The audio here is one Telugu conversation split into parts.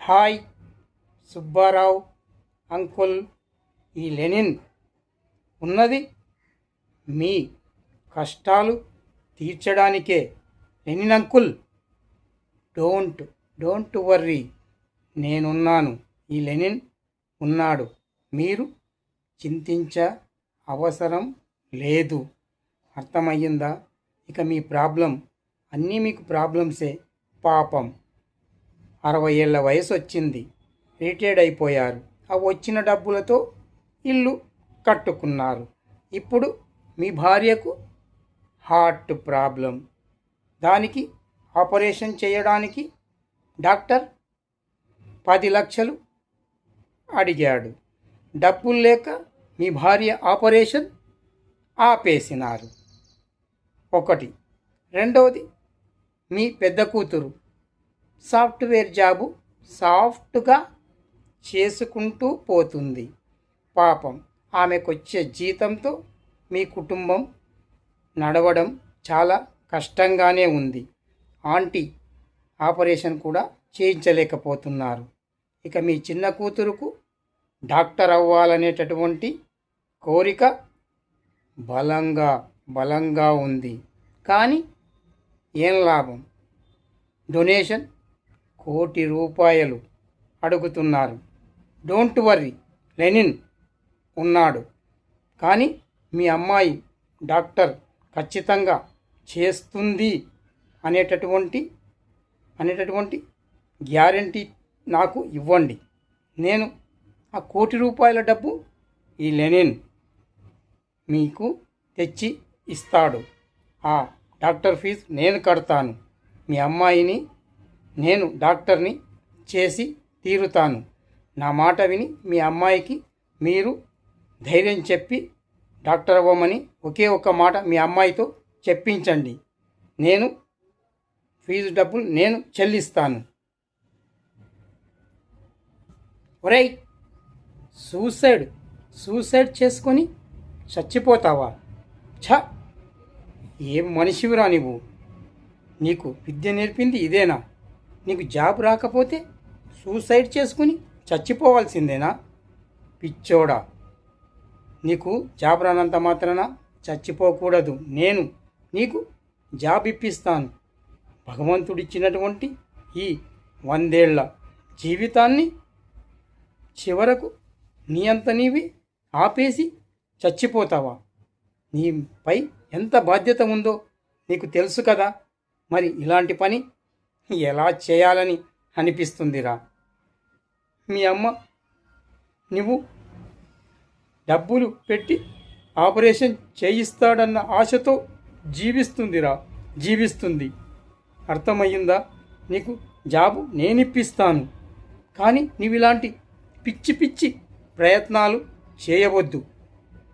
Hi Subbarao uncle. ఈ లెనిన్ ఉన్నది మీ కష్టాలు తీర్చడానికే. లెనిన్ అంకుల్, డోంట్ వర్రీ, నేనున్నాను. ఈ లెనిన్ ఉన్నాడు. మీరు చింతించ అవసరం లేదు. అర్థమయ్యిందా? ఇక మీ ప్రాబ్లం అన్నీ మీకు ప్రాబ్లమ్సే. పాపం 60 ఏళ్ల వయసు వచ్చింది, రిటైర్డ్ అయిపోయారు. ఆ వచ్చిన డబ్బులతో ఇల్లు కట్టుకున్నారు. ఇప్పుడు మీ భార్యకు హార్ట్ ప్రాబ్లం. దానికి ఆపరేషన్ చేయడానికి డాక్టర్ 10 లక్షలు అడిగాడు. డబ్బులు లేక మీ భార్య ఆపరేషన్ ఆపేసినారు. ఒకటి. రెండవది, మీ పెద్ద కూతురు సాఫ్ట్వేర్ జాబు సాఫ్ట్గా చేసుకుంటూ పోతుంది. పాపం ఆమెకొచ్చే జీతంతో మీ కుటుంబం నడవడం చాలా కష్టంగానే ఉంది. ఆంటీ ఆపరేషన్ కూడా చేయించలేకపోతున్నారు. ఇక మీ చిన్న కూతురుకు డాక్టర్ అవ్వాలనేటటువంటి కోరిక బలంగా ఉంది. కానీ ఏం లాభం? డొనేషన్ ₹1,00,00,000 అడుగుతున్నారు. డోంట్ వర్రీ, లెనిన్ ఉన్నాడు. కానీ మీ అమ్మాయి డాక్టర్ ఖచ్చితంగా చేస్తుంది అనేటటువంటి గ్యారంటీ నాకు ఇవ్వండి. నేను ఆ ₹1,00,00,000 డబ్బు ఈ లెనిన్ మీకు తెచ్చి ఇస్తాడు. ఆ డాక్టర్ ఫీజు నేను కడతాను. మీ అమ్మాయిని నేను డాక్టర్ని చేసి తీరుతాను. నా మాట విని మీ అమ్మాయికి మీరు ధైర్యం చెప్పి డాక్టర్ అవ్వమని ఒకే ఒక్క మాట మీ అమ్మాయితో చెప్పించండి. నేను ఫీజు డబ్బులు నేను చెల్లిస్తాను. ఒరేయ్, సూసైడ్ చేసుకొని చచ్చిపోతావా? ఏం మనిషివిరా నువ్వు? నీకు విద్య నేర్పింది ఇదేనా? నీకు జాబ్ రాకపోతే సూసైడ్ చేసుకుని చచ్చిపోవాల్సిందేనా? పిచ్చోడా, నీకు జాబ్ రానంత మాత్రాన చచ్చిపోకూడదు. నేను నీకు జాబ్ ఇప్పిస్తాను. భగవంతుడిచ్చినటువంటి ఈ 100 ఏళ్ల జీవితాన్ని చివరకు నీ అంత నీవి ఆపేసి చచ్చిపోతావా? నీపై ఎంత బాధ్యత ఉందో నీకు తెలుసు కదా. మరి ఇలాంటి పని ఎలా చేయాలని అనిపిస్తుందిరా? మీ అమ్మ నువ్వు డబ్బులు పెట్టి ఆపరేషన్ చేయిస్తాడన్న ఆశతో జీవిస్తుంది. అర్థమయ్యిందా? నీకు జాబు నేనిప్పిస్తాను. కానీ నీవు ఇలాంటి పిచ్చి ప్రయత్నాలు చేయవద్దు.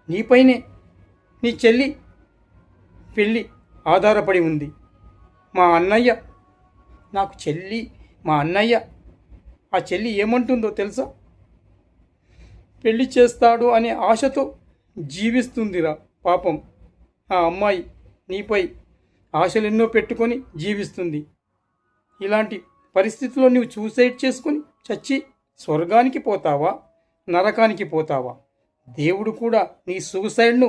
నీపైనే నీ చెల్లి పెళ్ళి ఆధారపడి ఉంది. మా అన్నయ్య ఆ చెల్లి ఏమంటుందో తెలుసా? పెళ్ళి చేస్తాడు అనే ఆశతో జీవిస్తుందిరా. పాపం ఆ అమ్మాయి నీపై ఆశలెన్నో పెట్టుకొని జీవిస్తుంది. ఇలాంటి పరిస్థితుల్లో నువ్వు సూసైడ్ చేసుకొని చచ్చి స్వర్గానికి పోతావా, నరకానికి పోతావా? దేవుడు కూడా నీ సూసైడ్ను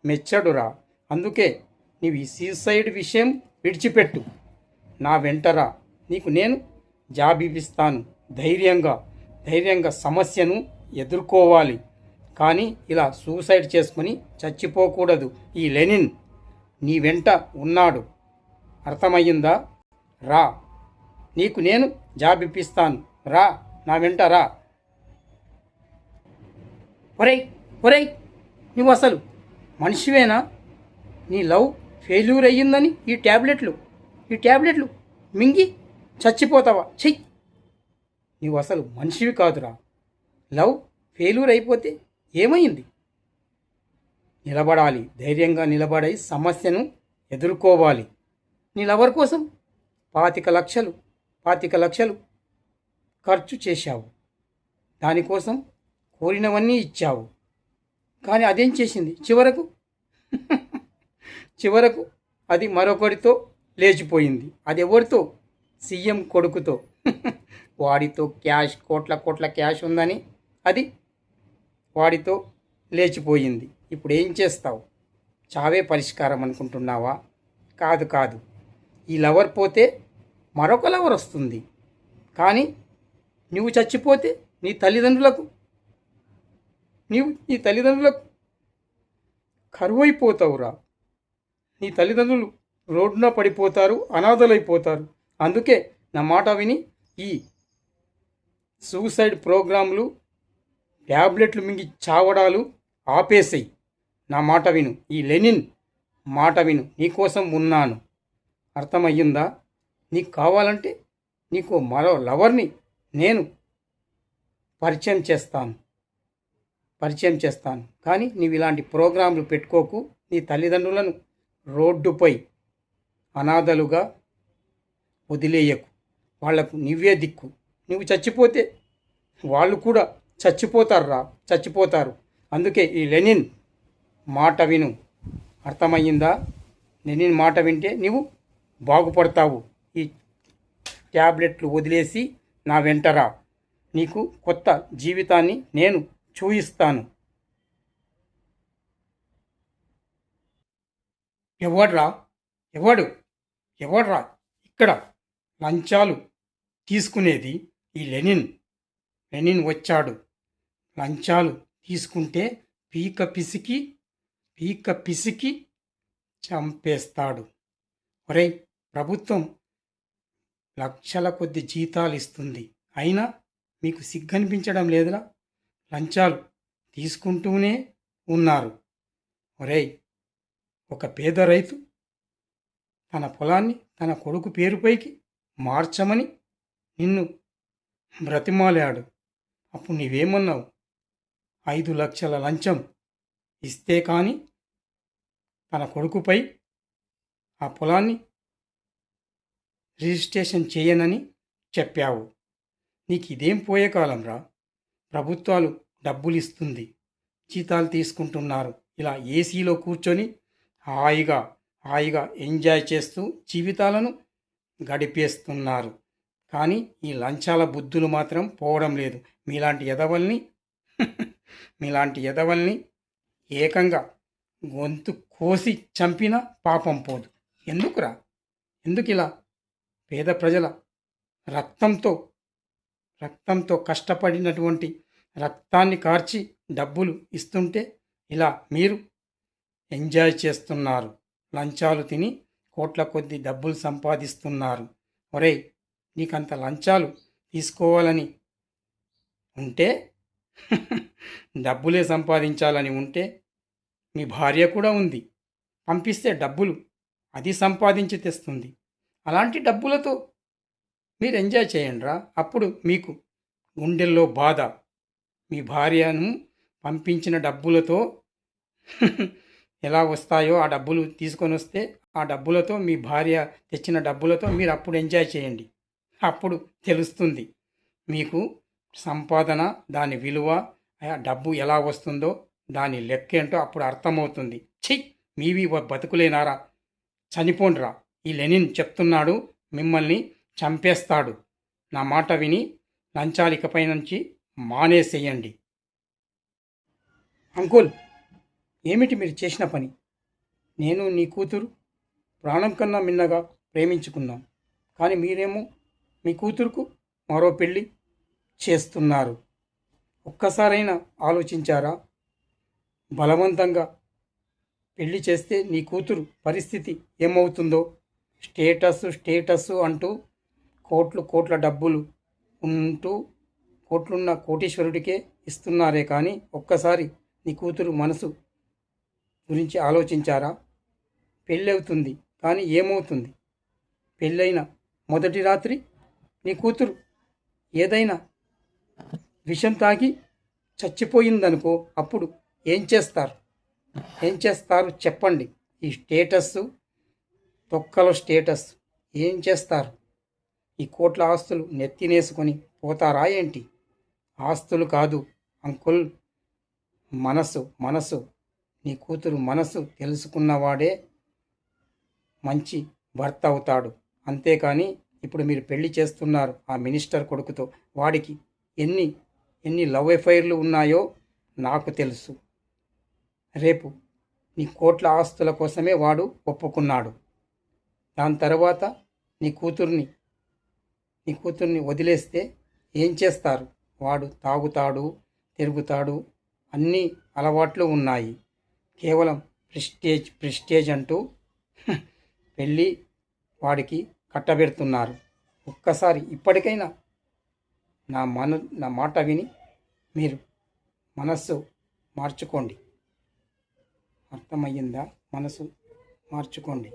మెచ్చడురా. అందుకే నీవు ఈ సూసైడ్ విషయం విడిచిపెట్టు. నా వెంటరా. నీకు నేను జాబ్ ఇప్పిస్తాను. ధైర్యంగా సమస్యను ఎదుర్కోవాలి. కానీ ఇలా సూసైడ్ చేసుకుని చచ్చిపోకూడదు. ఈ లెనిన్ నీ వెంట ఉన్నాడు. అర్థమయ్యిందా? రా, నీకు నేను జాబ్ ఇప్పిస్తాను. రా, నా వెంట రా. ఒరేయ్, నువ్వు అసలు మనిషివేనా? నీ లవ్ ఫెయిల్యూర్ అయ్యిందని ఈ ట్యాబ్లెట్లు మింగి చచ్చిపోతావా? చెయ్యి. నువ్వు అసలు మనిషివి కాదురా. లవ్ ఫెయిల్యూర్ అయిపోతే ఏమైంది? నిలబడాలి. ధైర్యంగా నిలబడి సమస్యను ఎదుర్కోవాలి. నీ లవర్ కోసం 25 లక్షలు ఖర్చు చేశావు. దానికోసం కోరినవన్నీ ఇచ్చావు. కానీ అదేం చేసింది? చివరకు అది మరొకరితో లేచిపోయింది. అది ఎవరితో? సీఎం కొడుకుతో. వాడితో క్యాష్ కోట్ల కోట్ల క్యాష్ ఉందని అది వాడితో లేచిపోయింది. ఇప్పుడు ఏం చేస్తావు? చావే పరిష్కారం అనుకుంటున్నావా? కాదు కాదు, ఈ లవర్ పోతే మరొక లవర్ వస్తుంది. కానీ నువ్వు చచ్చిపోతే నీ తల్లిదండ్రులకు కరువైపోతావురా. నీ తల్లిదండ్రులు రోడ్డున పడిపోతారు, అనాథలైపోతారు. అందుకే నా మాట విని ఈ సూసైడ్ ప్రోగ్రాంలు, ట్యాబ్లెట్లు మింగి చావడాలు ఆపేసేయి. నా మాట విను, ఈ లెనిన్ మాట విను. నీకోసం ఉన్నాను. అర్థమయ్యిందా? నీకు కావాలంటే నీకు మరో లవర్ని నేను పరిచయం చేస్తాను. కానీ నీవు ఇలాంటి ప్రోగ్రాంలు పెట్టుకోకు. నీ తల్లిదండ్రులను రోడ్డుపై అనాథలుగా వదిలేయకు. వాళ్లకు నువ్వే దిక్కు. నువ్వు చచ్చిపోతే వాళ్ళు కూడా చచ్చిపోతారు. అందుకే ఈ లెనిన్ మాట విను. అర్థమయ్యిందా? లెనిన్ మాట వింటే నీవు బాగుపడతావు. ఈ ట్యాబ్లెట్లు వదిలేసి నా వెంటరా. నీకు కొత్త జీవితాన్ని నేను చూయిస్తాను. ఎవడ్రా ఇక్కడ లంచాలు తీసుకునేది? ఈ లెనిన్ వచ్చాడు. లంచాలు తీసుకుంటే పీక పిసికి చంపేస్తాడు. ఒరేయ్, ప్రభుత్వం లక్షల కొద్ది జీతాలు ఇస్తుంది. అయినా మీకు సిగ్గనిపించడం లేదురా? లంచాలు తీసుకుంటూనే ఉన్నారు. ఒరేయ్, ఒక పేద రైతు తన పొలాన్ని తన కొడుకు పేరుపైకి మార్చమని నిన్ను బ్రతిమాలాడు. అప్పుడు నీవేమన్నావు? 5 లక్షల లంచం ఇస్తే కానీ తన కొడుకుపై ఆ పొలాన్ని రిజిస్ట్రేషన్ చేయనని చెప్పావు. నీకు ఇదేం పోయే కాలంరా? ప్రభుత్వాలు డబ్బులు ఇస్తుంది, జీతాలు తీసుకుంటున్నారు. ఇలా ఏసీలో కూర్చొని హాయిగా ఎంజాయ్ చేస్తూ జీవితాలను గడిపేస్తున్నారు. కానీ ఈ లంచాల బుద్ధులు మాత్రం పోవడం లేదు. మీలాంటి ఎదవల్ని ఏకంగా గొంతు కోసి చంపినా పాపం పోదు. ఎందుకురా? ఎందుకిలా పేద ప్రజల రక్తంతో కష్టపడినటువంటి రక్తాన్ని కార్చి డబ్బులు ఇస్తుంటే ఇలా మీరు ఎంజాయ్ చేస్తున్నారు. లంచాలు తిని కోట్ల కొద్ది డబ్బులు సంపాదిస్తున్నారు. ఒరేయ్, నీకంత లంచాలు తీసుకోవాలని ఉంటే డబ్బులే సంపాదించాలని ఉంటే మీ భార్య కూడా ఉంది. పంపిస్తే డబ్బులు అది సంపాదించి తెస్తుంది. అలాంటి డబ్బులతో మీరు ఎంజాయ్ చేయండిరా. అప్పుడు మీకు గుండెల్లో బాధ. మీ భార్యను పంపించిన డబ్బులతో ఎలా వస్తాయో ఆ డబ్బులు తీసుకొని వస్తే ఆ డబ్బులతో మీ భార్య తెచ్చిన డబ్బులతో మీరు అప్పుడు ఎంజాయ్ చేయండి. అప్పుడు తెలుస్తుంది మీకు సంపాదన, దాని విలువ, డబ్బు ఎలా వస్తుందో దాని లెక్క ఏంటో అప్పుడు అర్థమవుతుంది. మీవి బతుకులేనారా? చనిపోండిరా. ఈ లెనిన్ చెప్తున్నాడు, మిమ్మల్ని చంపేస్తాడు. నా మాట విని లంచాలు ఇకపై నుంచి మానేసేయండి. అంకుల్, ఏమిటి మీరు చేసిన పని? నేను నీ కూతురు ప్రాణం కన్నా మిన్నగా ప్రేమించుకున్నాం. కానీ మీరేమో మీ కూతురుకు మరో పెళ్ళి చేస్తున్నారు. ఒక్కసారైనా ఆలోచించారా? బలవంతంగా పెళ్లి చేస్తే నీ కూతురు పరిస్థితి ఏమవుతుందో? స్టేటస్ అంటూ కోట్ల డబ్బులు ఉంటూ కోట్లున్న కోటీశ్వరుడికే ఇస్తున్నారే కానీ ఒక్కసారి నీ కూతురు మనసు గురించి ఆలోచించారా? పెళ్ళి అవుతుంది కానీ ఏమవుతుంది? పెళ్ళైన మొదటి రాత్రి నీ కూతురు ఏదైనా విషం తాగి చచ్చిపోయిందనుకో, అప్పుడు ఏం చేస్తారు చెప్పండి? ఈ తొక్కలో స్టేటస్ ఏం చేస్తారు? ఈ కోట్ల ఆస్తులు నెత్తినేసుకొని పోతారా ఏంటి? ఆస్తులు కాదు అంకుల్, మనసు. నీ కూతురు మనసు తెలుసుకున్నవాడే మంచి భర్త అవుతాడు. అంతేకాని ఇప్పుడు మీరు పెళ్లి చేస్తున్నారు ఆ మినిస్టర్ కొడుకుతో. వాడికి ఎన్ని ఎన్ని లవ్ ఎఫైర్లు ఉన్నాయో నాకు తెలుసు. రేపు నీ కోట్ల ఆస్తుల కోసమే వాడు ఒప్పుకున్నాడు. దాని తర్వాత నీ కూతుర్ని నీ కూతుర్ని వదిలేస్తే ఏం చేస్తారు? వాడు తాగుతాడు, తిరుగుతాడు, అన్ని అలవాట్లు ఉన్నాయి. కేవలం ప్రెస్టేజ్ అంటూ పెళ్ళి వాడికి కట్టబెడుతున్నారు. ఒక్కసారి ఇప్పటికైనా నా మాట విని మీరు మనస్సు మార్చుకోండి. అర్థమయ్యిందా? మనసు మార్చుకోండి.